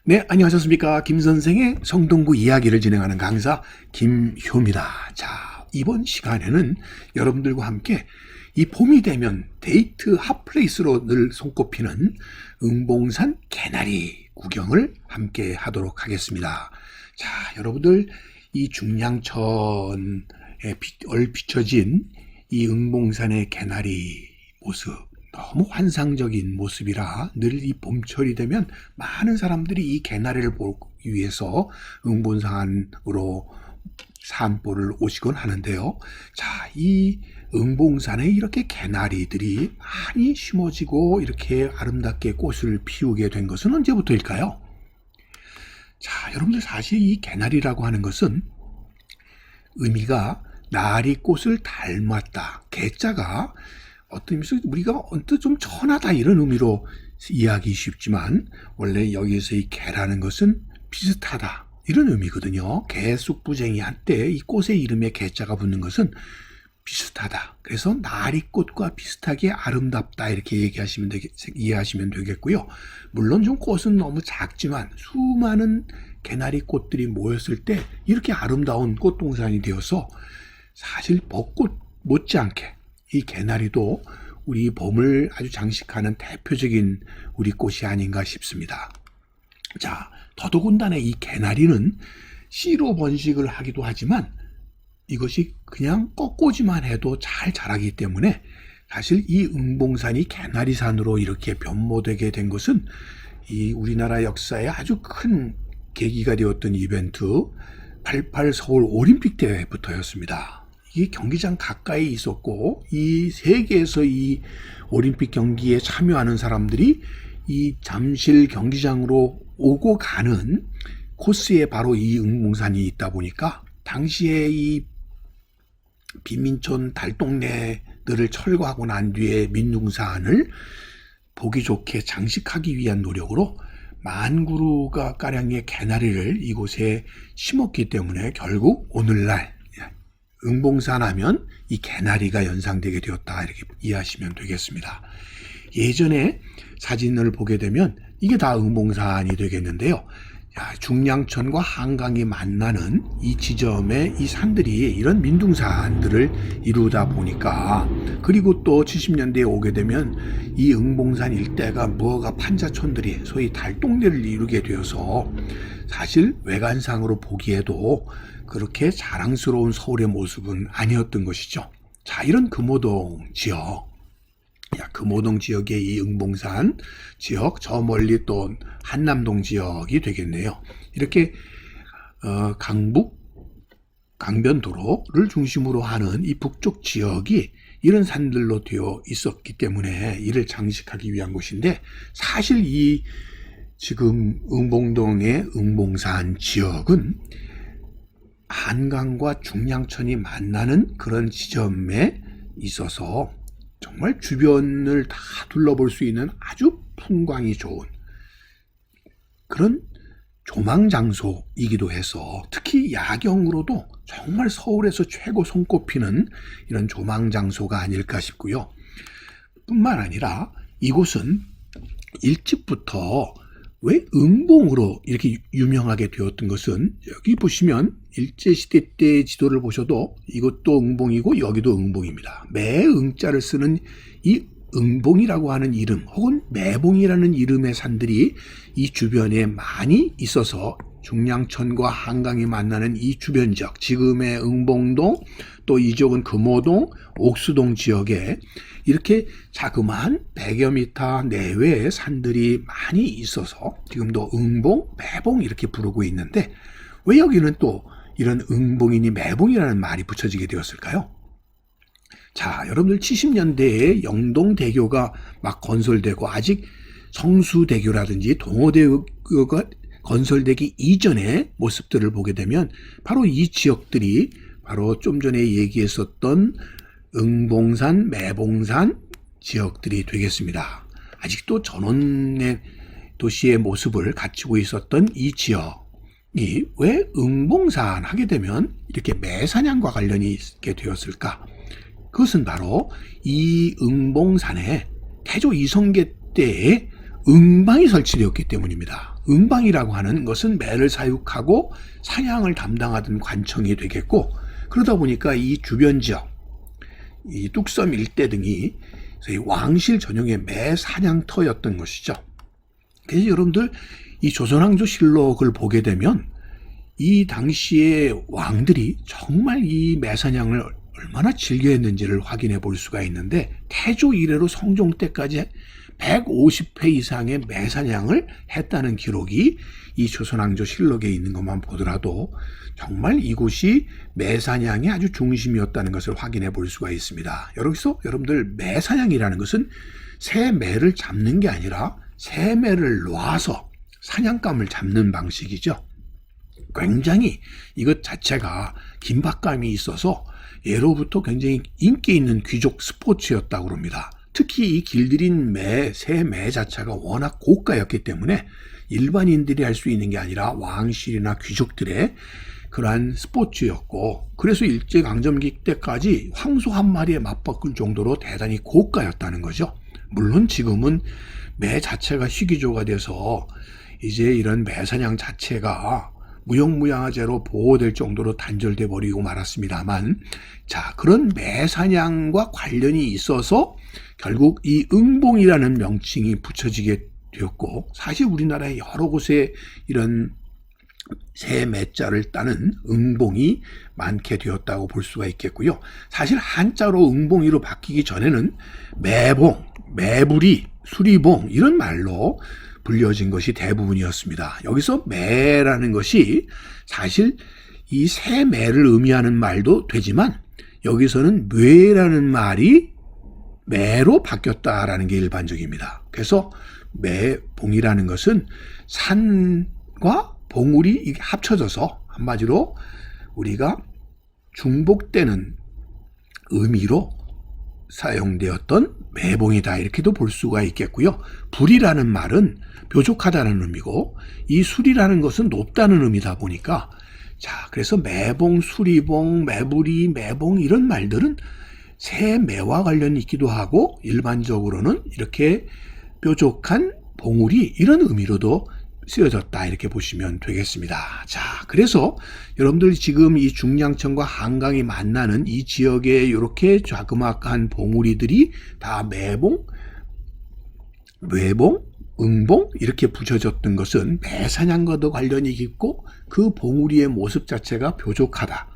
네, 안녕하셨습니까? 김 선생의 성동구 이야기를 진행하는 강사 김효입니다. 자, 이번 시간에는 여러분들과 함께 이 봄이 되면 데이트 핫플레이스로 늘 손꼽히는 응봉산 개나리 구경을 함께 하도록 하겠습니다. 자, 여러분들 이 중량천에 얼비춰진 이 응봉산의 개나리 모습, 너무 환상적인 모습이라 늘 이 봄철이 되면 많은 사람들이 이 개나리를 보기 위해서 응봉산으로 산보를 오시곤 하는데요. 자, 이 응봉산에 이렇게 개나리들이 많이 심어지고 이렇게 아름답게 꽃을 피우게 된 것은 언제부터일까요? 자, 여러분들 사실 이 개나리라고 하는 것은 의미가 나리 꽃을 닮았다. 개자가 어떤 의미에서 우리가 언뜻 좀 천하다 이런 의미로 이해하기 쉽지만 원래 여기서 이 개라는 것은 비슷하다 이런 의미거든요. 개숙부쟁이 한때 이 꽃의 이름에 개자가 붙는 것은 비슷하다. 그래서 나리꽃과 비슷하게 아름답다 이렇게 이해하시면 되겠고요. 물론 좀 꽃은 너무 작지만 수많은 개나리 꽃들이 모였을 때 이렇게 아름다운 꽃동산이 되어서 사실 벚꽃 못지않게 이 개나리도 우리 봄을 아주 장식하는 대표적인 우리 꽃이 아닌가 싶습니다. 자, 더더군다나 이 개나리는 씨로 번식을 하기도 하지만 이것이 그냥 꺾고지만 해도 잘 자라기 때문에 사실 이 응봉산이 개나리산으로 이렇게 변모되게 된 것은 이 우리나라 역사에 아주 큰 계기가 되었던 이벤트 88 서울 올림픽 때부터였습니다. 이 경기장 가까이 있었고 이 세계에서 이 올림픽 경기에 참여하는 사람들이 이 잠실 경기장으로 오고 가는 코스에 바로 이 응봉산이 있다 보니까 당시에 이 빈민촌 달동네들을 철거하고 난 뒤에 민둥산을 보기 좋게 장식하기 위한 노력으로 만 그루가 가량의 개나리를 이곳에 심었기 때문에 결국 오늘날 응봉산 하면 이 개나리가 연상되게 되었다 이렇게 이해하시면 되겠습니다. 예전에 사진을 보게 되면 이게 다 응봉산이 되겠는데요. 중량천과 한강이 만나는 이 지점에 이 산들이 이런 민둥산들을 이루다 보니까 그리고 또 70년대에 오게 되면 이 응봉산 일대가 뭐가 판자촌들이 소위 달동네를 이루게 되어서 사실 외관상으로 보기에도 그렇게 자랑스러운 서울의 모습은 아니었던 것이죠. 자, 이런 금호동 지역, 금호동 지역의 이 응봉산 지역, 저 멀리 또 한남동 지역이 되겠네요. 이렇게 강북 강변도로를 중심으로 하는 이 북쪽 지역이 이런 산들로 되어 있었기 때문에 이를 장식하기 위한 곳인데 사실 이 지금 응봉동의 응봉산 지역은 한강과 중량천이 만나는 그런 지점에 있어서 정말 주변을 다 둘러볼 수 있는 아주 풍광이 좋은 그런 조망 장소이기도 해서 특히 야경으로도 정말 서울에서 최고 손꼽히는 이런 조망 장소가 아닐까 싶고요. 뿐만 아니라 이곳은 일찍부터 왜 응봉으로 이렇게 유명하게 되었던 것은 여기 보시면 일제시대 때 지도를 보셔도 이것도 응봉이고 여기도 응봉입니다. 매응자를 쓰는 이 응봉이라고 하는 이름 혹은 매봉이라는 이름의 산들이 이 주변에 많이 있어서 중량천과 한강이 만나는 이 주변 지역, 지금의 응봉동 또 이쪽은 금호동, 옥수동 지역에 이렇게 자그마한 100여 미터 내외의 산들이 많이 있어서 지금도 응봉, 매봉 이렇게 부르고 있는데 왜 여기는 또 이런 응봉이니 매봉이라는 말이 붙여지게 되었을까요? 자, 여러분들 70년대에 영동대교가 막 건설되고 아직 성수대교라든지 동호대교가 건설되기 이전의 모습들을 보게 되면 바로 이 지역들이 바로 좀 전에 얘기했었던 응봉산, 매봉산 지역들이 되겠습니다. 아직도 전원의 도시의 모습을 갖추고 있었던 이 지역이 왜 응봉산 하게 되면 이렇게 매사냥과 관련이 있게 되었을까? 그것은 바로 이 응봉산에 태조 이성계 때에 응방이 설치되었기 때문입니다. 응방이라고 하는 것은 매를 사육하고 사냥을 담당하던 관청이 되겠고, 그러다 보니까 이 주변 지역, 이 뚝섬 일대 등이 왕실 전용의 매 사냥터였던 것이죠. 그래서 여러분들 이 조선왕조실록을 보게 되면 이 당시의 왕들이 정말 이 매사냥을 얼마나 즐겨했는지를 확인해 볼 수가 있는데, 태조 이래로 성종 때까지 150회 이상의 매사냥을 했다는 기록이 이 조선왕조실록에 있는 것만 보더라도 정말 이곳이 매사냥의 아주 중심이었다는 것을 확인해 볼 수가 있습니다. 여기서 여러분들 매사냥이라는 것은 새 매를 잡는 게 아니라 새 매를 놔서 사냥감을 잡는 방식이죠. 굉장히 이것 자체가 긴박감이 있어서 예로부터 굉장히 인기 있는 귀족 스포츠였다고 합니다. 특히 이 길들인 매, 새 매 자체가 워낙 고가였기 때문에 일반인들이 할 수 있는 게 아니라 왕실이나 귀족들의 그러한 스포츠였고, 그래서 일제강점기 때까지 황소 한 마리에 맞바꿀 정도로 대단히 고가였다는 거죠. 물론 지금은 매 자체가 희귀조가 돼서 이제 이런 매사냥 자체가 무형무양화재로 보호될 정도로 단절돼 버리고 말았습니다만, 자, 그런 매사냥과 관련이 있어서 결국 이 응봉이라는 명칭이 붙여지게 되었고, 사실 우리나라의 여러 곳에 이런 새 매자를 따는 응봉이 많게 되었다고 볼 수가 있겠고요. 사실 한자로 응봉이로 바뀌기 전에는 매봉, 매부리, 수리봉 이런 말로 불려진 것이 대부분이었습니다. 여기서 매라는 것이 사실 이 새 매를 의미하는 말도 되지만, 여기서는 뇌라는 말이 매로 바뀌었다라는 게 일반적입니다. 그래서 매봉이라는 것은 산과 봉우리 이게 합쳐져서 한마디로 우리가 중복되는 의미로 사용되었던 매봉이다, 이렇게도 볼 수가 있겠고요. 불이라는 말은 뾰족하다는 의미고, 이 수리라는 것은 높다는 의미다 보니까, 자, 그래서 매봉, 수리봉, 매부리, 매봉 이런 말들은 새 매와 관련이 있기도 하고, 일반적으로는 이렇게 뾰족한 봉우리 이런 의미로도 쓰여졌다, 이렇게 보시면 되겠습니다. 자, 그래서 여러분들 지금 이 중량천과 한강이 만나는 이 지역에 이렇게 자그마한 봉우리들이 다 매봉, 뇌봉, 응봉 이렇게 붙여졌던 것은 매사냥과도 관련이 있고, 그 봉우리의 모습 자체가 뾰족하다,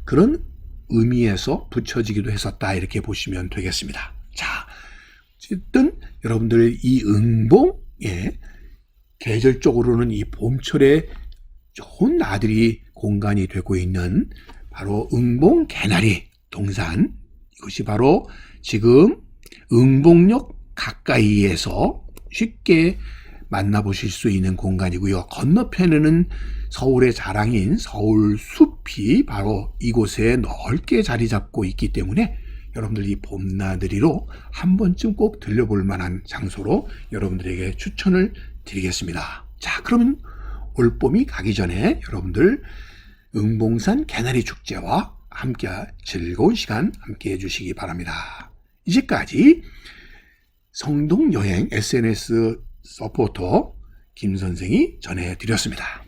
그런 의미에서 붙여지기도 했었다, 이렇게 보시면 되겠습니다. 자, 어쨌든 여러분들 이 응봉에 계절적으로는 이 봄철에 좋은 나들이 공간이 되고 있는 바로 응봉 개나리 동산, 이것이 바로 지금 응봉역 가까이에서 쉽게 만나보실 수 있는 공간이고요. 건너편에는 서울의 자랑인 서울숲이 바로 이곳에 넓게 자리 잡고 있기 때문에 여러분들 이 봄나들이로 한 번쯤 꼭 들려볼 만한 장소로 여러분들에게 추천을 드리겠습니다. 자, 그러면 올봄이 가기 전에 여러분들 응봉산 개나리 축제와 함께 즐거운 시간 함께 해주시기 바랍니다. 이제까지 성동여행 SNS 서포터 김 선생이 전해드렸습니다.